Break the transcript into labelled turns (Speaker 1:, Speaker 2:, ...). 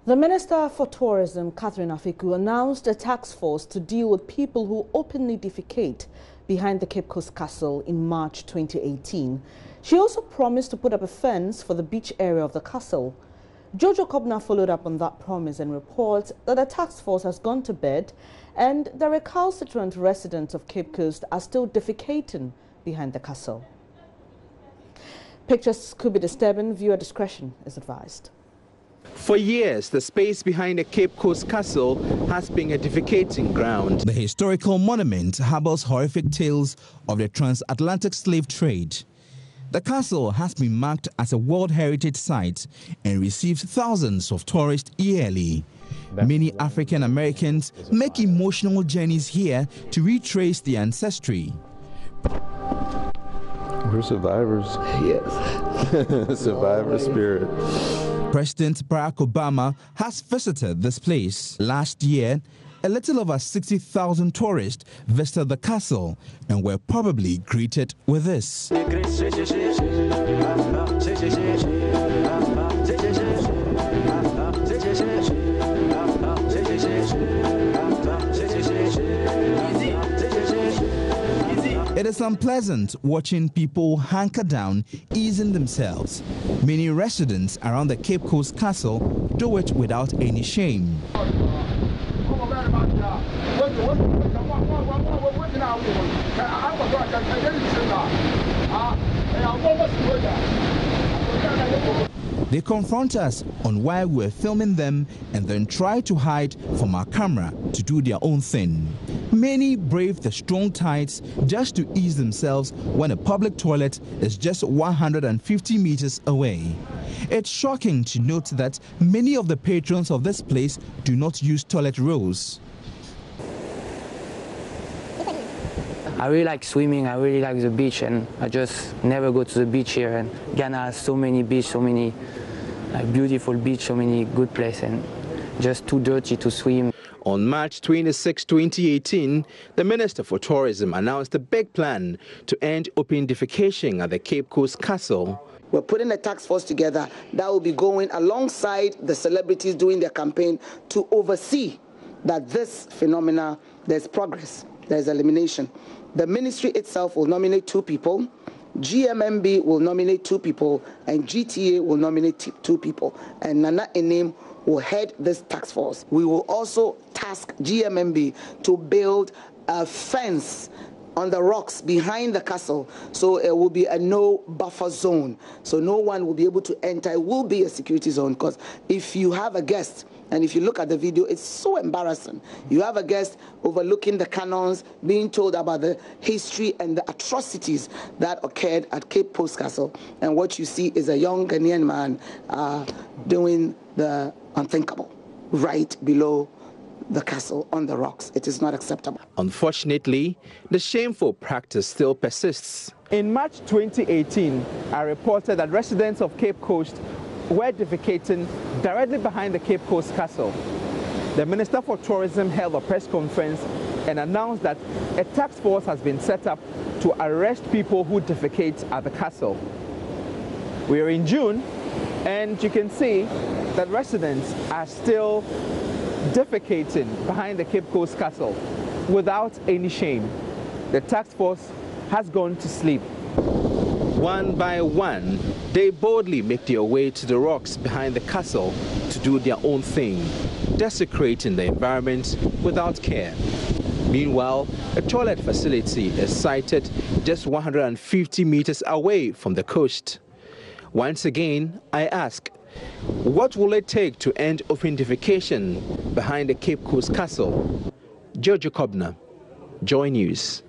Speaker 1: The Minister for Tourism, Catherine Afiku, announced a task force to deal with people who openly defecate behind the Cape Coast Castle in March 2018. She also promised to put up a fence for the beach area of the castle. Jojo Kobna followed up on that promise and reports that the task force has gone to bed and the recalcitrant residents of Cape Coast are still defecating behind the castle. Pictures could be disturbing. Viewer discretion is advised.
Speaker 2: For years, the space behind the Cape Coast Castle has been a defecating ground. The historical monument harbors horrific tales of the transatlantic slave trade. The castle has been marked as a World Heritage Site and receives thousands of tourists yearly. Many African Americans make emotional journeys here to retrace their ancestry.
Speaker 3: We're survivors. Yes. Survivor spirit.
Speaker 2: President Barack Obama has visited this place. Last year, a little over 60,000 tourists visited the castle and were probably greeted with this. It is unpleasant watching people hunker down, easing themselves. Many residents around the Cape Coast Castle do it without any shame. They confront us on why we're filming them and then try to hide from our camera to do their own thing. Many brave the strong tides just to ease themselves when a public toilet is just 150 meters away. It's shocking to note that many of the patrons of this place do not use toilet rolls.
Speaker 4: I really like swimming, I really like the beach, and I just never go to the beach here. And Ghana has so many beaches, so many beautiful beaches, so many good places, and just too dirty to swim.
Speaker 2: On March 26, 2018, the Minister for Tourism announced a big plan to end open defecation at the Cape Coast Castle.
Speaker 5: We're putting a task force together that will be going alongside the celebrities doing their campaign to oversee that this phenomena, there's progress, there's elimination. The ministry itself will nominate 2 people, GMMB will nominate 2 people, and GTA will nominate 2 people. And Nana Enim will head this task force. We will also task GMMB to build a fence on the rocks behind the castle, so it will be a no buffer zone, so no one will be able to enter. It will be a security zone, because if you have a guest, and if you look at the video, it's so embarrassing. You have a guest overlooking the cannons, being told about the history and the atrocities that occurred at Cape Coast Castle, and what you see is a young Ghanaian man doing the unthinkable right below the castle on the rocks. It is not acceptable.
Speaker 2: Unfortunately, the shameful practice still persists. In March 2018, I reported that residents of Cape Coast were defecating directly behind the Cape Coast Castle. The Minister for Tourism held a press conference and announced that a task force has been set up to arrest people who defecate at the castle. We are in June, and you can see that residents are still defecating behind the Cape Coast Castle without any shame. The task force has gone to sleep. One by one, they boldly make their way to the rocks behind the castle to do their own thing, desecrating the environment without care. Meanwhile, a toilet facility is sited just 150 meters away from the coast. Once again, I ask, what will it take to end open defecation behind the Cape Coast Castle? Jojo Kobna, Joy News.